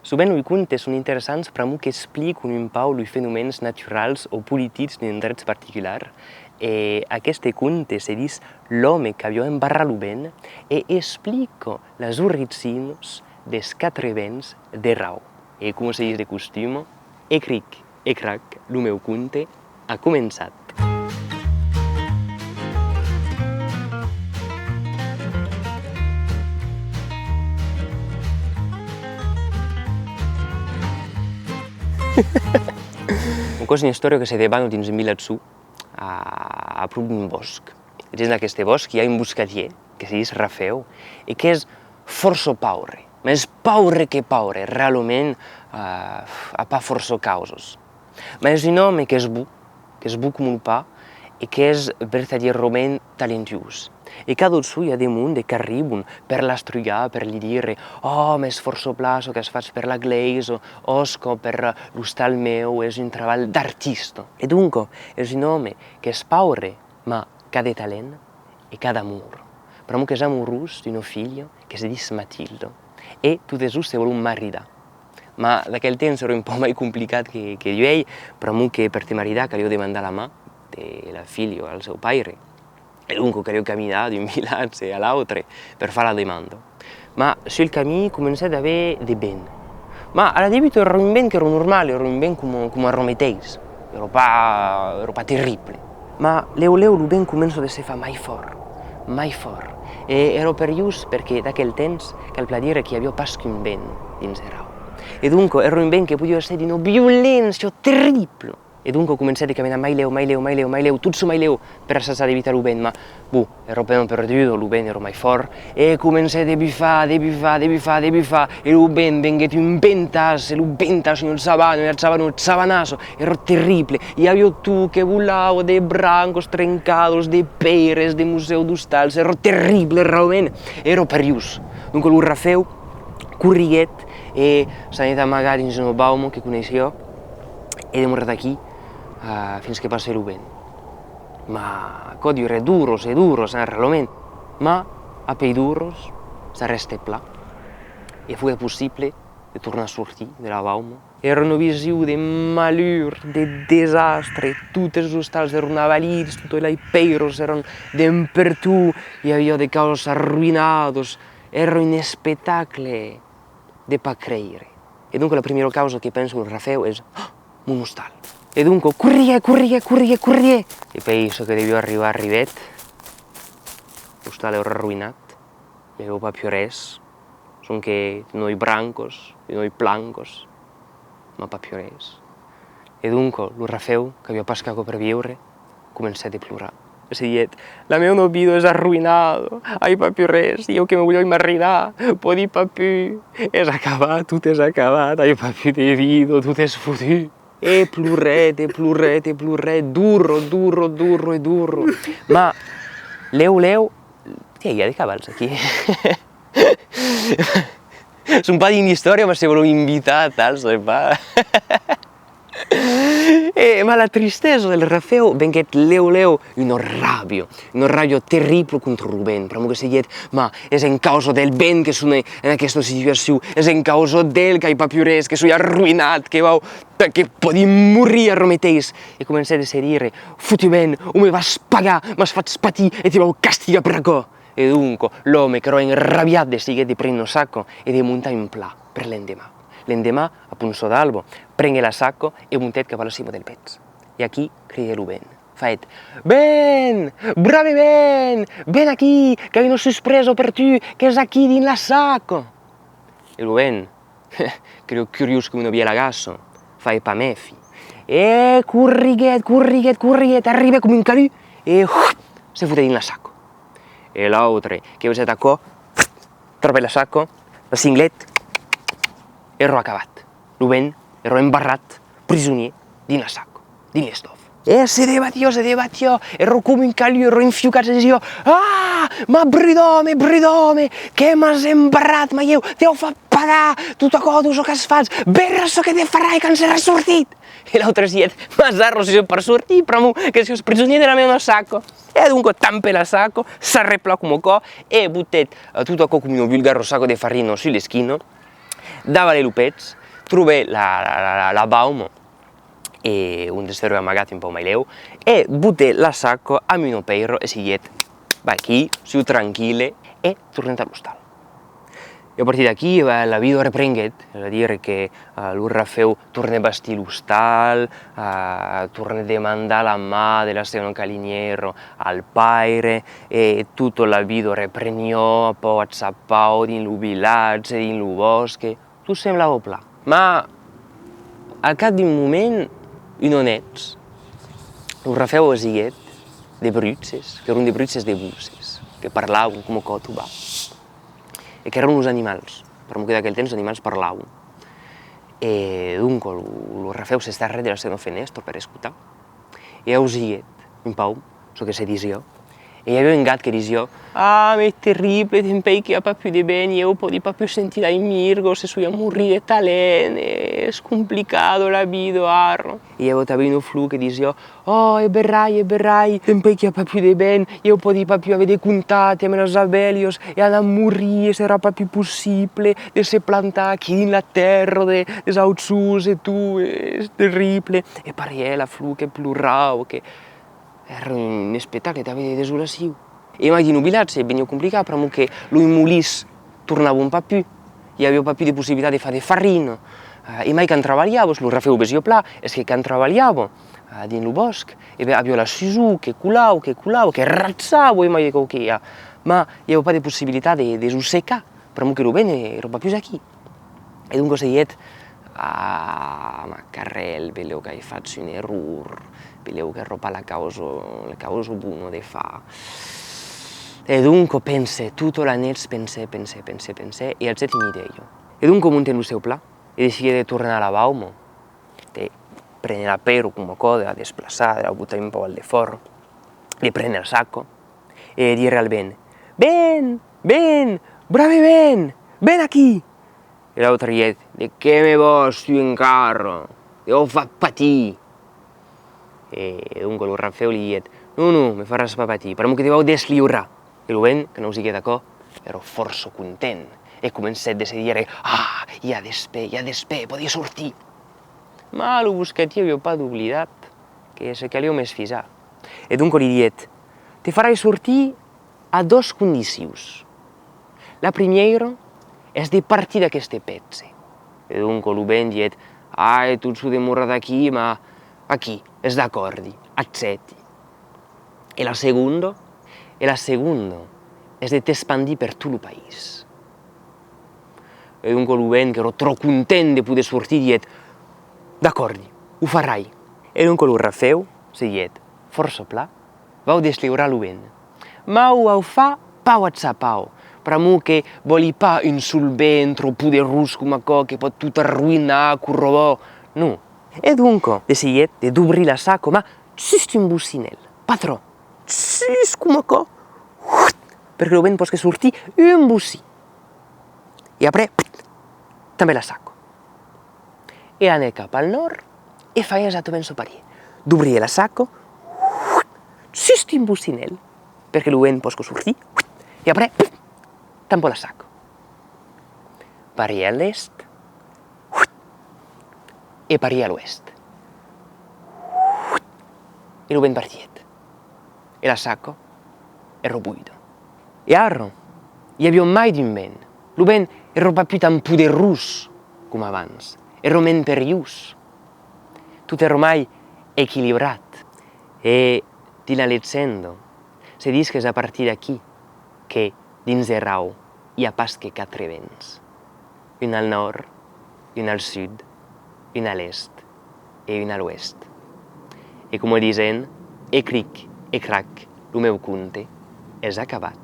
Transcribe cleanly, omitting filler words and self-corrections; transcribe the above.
Sovint els contes són interessants per que expliquen un peu els fenòmens naturals o polítics d'un dret particular. Aquest conte se diu L'home que havia embarrat el vent i explica les origines dels quatre vents de raó. I com se diu de costum, cric i crac, el meu conte ha començat. És una història que se debana dins un vilatge a prop d'un bosc. Dins d'aquest bosc hi ha un boscatger que se diu Rafeu i que és força paure, més paure que paure, realment ha pas força causes. Però és un home que és bu com un pa i que és verdaderament talentós. I cada dia hi ha gent que arriben per l'estrullar, per li dir «Oh, m'és força plaç que es faig per l'església», o per l'hostal meu, és un treball d'artista. I doncs és un home que és paure, ma que ha de talent i que ha d'amor. Però que és amorós d'una filla que se diu Matilde. I tot de just se vol maridar. Ma d'aquell temps era un poc més complicat que ell, però que per te maridar calia demandar la mà de la filla al seu pare. E dunque calia caminar d'un vilatge a l'altre per fare la demanda. Ma sul camí començat a haver de vent. Ma all'inizio era un vent che era normale, era un vent come a Rometeis. Era pas terribile. Ma leu il vent comença a se fa mai fort. E era periós perché d'aquell temps cal dire che hi havia pas que un vent dins de Rau. E dunque era un vent che podia ser d'una violència terrible. E dunque començat a caminar mai leu, tutto mai leu per assaggiare d'evitar il vent, ma ero appena perduto, il vent era mai fort, e començat a bufar, e il vent venguet un ventasso, non alzavano un sabanazo, era terribile, e havia tu che volava, de brancos trencados, de peres, de museu d'hostals, era terribile, realment, era periós. Dunque il Rafeu corriguet e s'ha anat a amagar dins un baum que coneixia, e de morir aquí, fins que passi el vent. Ma codi era duros, realment. Ma a pei duros s'ha restat pla. E fu possible de tornar a sortir de la bauma. Era una visió de malheur, de desastre. Tots els hostals eren avalits, tots els peiros eren d'empertú, hi havia de casos arruïnados. Era un espectacle de pas creure. E dunque la primera causa que penso al Rafeu és un hostal. E dunque corria. E penso che devo arrivare a Rivet. L'hostal era arruïnat, no hi havia più res. Són que noi brancos, noi blancos, ma pas più res. E dunque il Rafeu, que havia pas cago per viure, començat a plorar. E si diet, la meva vida és arruïnada, hai pas più res, io que me voglio maridar, podi pas più, és acabat, tot és acabat, hai pas più de vida, tot és fotut. E ploret, duro. Ma leu, hi ha de cabals aquí. Són pas dins d'història, ma se voleu invitar, tal, so pa. Ma la tristesa del Rafeu venguet leu una ràbia terrible contra el vent, però que se diet, ma és en causa del vent que són en aquesta situació, és en causa del que hi ha più res, que soy arruïnat, que podia morir a Rometeis. E començat a se dir, fotu vent, o me vas pagar, m'has fatto patir e ti vau castigar per això. E dunque l'home che era enrabiat decidet de prendre un sacco e de muntar un pla per l'endemà. L'endemà, a punçó d'alba, prengué la sacco e muntet cap a la cima del pets. I aquí creia el vent. Faet, «Ven, brave vent, ven aquí, que hay una sorpresa per tu, que és aquí dins la sacco». E el vent, que era curiós com una biela gasso, faet pa mefi. E corriguet, arriba com un calú e se foté dins la sacco. E l'altre, que havia estat acò, troba la sacco, la cinglet, era acabat. El vent era embarrat, prisonier, dins la sacco, dins l'estof. E se debatió, era com un calú, era enfiucat, se dizia, ma bridome, que m'has embarrat, ma eu, t'heu fet pagar tot això que has fas, veràs que te farai quan seràs sortit. E l'altre dizia, ma zarro si per sortir, però que si és prigionier de la meva sacco. E dunque tampe la sacco, s'arrepla come co, e buttet tutto com un vulgaro sacco di farina sull'eschino, Davant els pets, trobé la baumo e un destero amagat in pau maileu e buttè la sacco a mio peiro e siguiet va aquí, siu tranquille e tornat all'ostal. E a partir d'aquí la vida reprenguet, és a dir, que lo Rafeu torna a bastir l'hostal, torna a demandar la mà de la seva caliniero al paire, e tutta la vida reprenió, pau a pau, din lo vilatge, din lo bosque, tot semblava pla. Ma al cap d'un moment, un onets, lo Rafeu esiguet de brutzes, que eren de brutzes de busses, que parlaven com cotu va. E que eren uns animals, per que d'aquell temps els animals parlaven. E dunque lo Rafeu s'està res de la seva finestra per escoltar. E ausiet, in pau, so che se disio. E hi havia un gat che disio, ah, ma è terribile, tempei che ha pas più di bene, io podi pas più sentire i mirgo, se sui a morire de talent, è complicato la vida, arro. E io avevo un flu che disio, oh, e berrai, tempei che ha pas più di bene, io podi pas più avere contate, me los abelios, e a morire, sarà pas più possibile, de se plantare qui in la terra, de sauzus, e tu, è terribile. E pare la flu che plurava, che era un spettacolo de desolació. E mai din vilatge venia complicat, però que lo molís tornava un pa più, hi havia pa più de possibilitat de fare farina. E mai quan treballava, lo Rafeu vesio pla, és que quan treballava dins lo bosc, havia la susù que culau, que razzava e mai que ja. Ma hi havia pa de possibilitat de s'ossecar, però que lo bene era pa più aquí. E dunque seiet, ma carrel, veleu che hai fatto un error, veleu che roba la causa buona de fa. E dunque pense, tutto la nit pense, e alzet in idea. E dunque monte lo seu pla, e decide de tornar a la baumo, de prendere la pero come cosa, de la desplaçar, de la buttar un po' al de forro, de prendere il sacco, e dire al ben, bravi ben aquí! E l'altre diet, de què me vols tu en carro? Devo far patir. E dunque lo Rafeu li diet, no, me faràs pa patir, però que te vau desliurar. E lo ben, que no us hi queda co, ero força content. E comencet a dire, ja despè, podia sortir. Ma lo busquet havia pas d'oblidat, que se calia més fisar. E dunque li diet, te farai sortir a dos condicions. La primera és de partir d'aqueste pezze. E dunque lo ben diet, tu s'ho de morrer d'aquí, ma aquí, és d'accordi, accetti. E la segunda és de t'espandir per tot el país. E dunque lo ben, che ero troppo content de poder sortir, diet, d'accordi, ho farai. E dunque lo Rafeu, se diet, força pla, vau desliurar lo ben. Ma ho vau fa pau a pau, però que voli pas un sul ben troppo poderós com aquò que pot tot arruïnar, corrobar, no. E dunque decidiet d'obrir la sacco, ma just un bucinel, patró, just com aquò, perquè lo ben pos que sortir un bucí. I après, també la sacco. E anè cap al nord e faia esattament so parier. D'obrir la sacco, just un bucinel, perquè lo ben pos que sortir, i après, tampoc la sacco. Paria a l'est e paria a l'oest. E lo ben partiet. E la sacco ero buida. E arro, hi havia mai d'un ben. Lo ben ero pas più tan poderós com abans. Ero men perillós. Tot ero mai equilibrat. E di la leggenda se diz que és a partir d'aquí que dins de Rau hi ha pas que 4 vents. Un al nord, un al sud, un a l'est e un a l'oest. E com dicen, e cric, e crac, el meu conte és acabat.